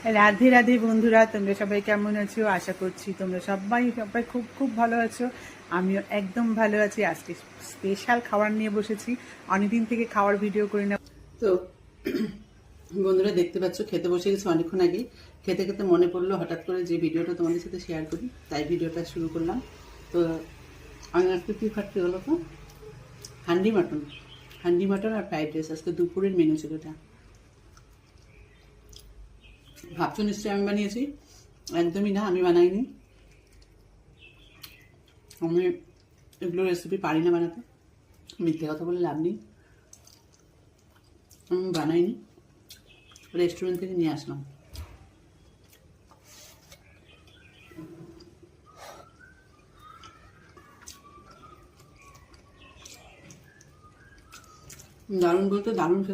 রাধে রাধে বন্ধুরা, তোমরা সবাই কেমন আছো? আশা করছি তোমরা সবাই সবাই খুব খুব ভালো আছো। আমিও একদম ভালো আছি। আজকে স্পেশাল খাবার নিয়ে বসেছি। অনেকদিন থেকে খাওয়ার ভিডিও করি না। তো বন্ধুরা দেখতে পাচ্ছ, খেতে বসে গেছি অনেকক্ষণ আগে। খেতে খেতে মনে পড়লো হঠাৎ করে যে ভিডিওটা তোমাদের সাথে শেয়ার করি, তাই ভিডিওটা শুরু করলাম। তো আমি আজকে কী খাচ্ছি বলো তো? হান্ডি মাটন। হান্ডি মাটন আর ফ্রাইড রাইস আজকে দুপুরের মেনু ছিল এটা। ভাবছো নিশ্চয়ই আমি বানিয়েছি। একদমই না, আমি বানাইনি। আমি এগুলো রেসিপি পারি না বানাতে, মিথ্যে কথা বলে লাভ নেই। আমি বানাইনি, রেস্টুরেন্ট থেকে নিয়ে আসলাম। দারুণ বলতে দারুণ খেতে।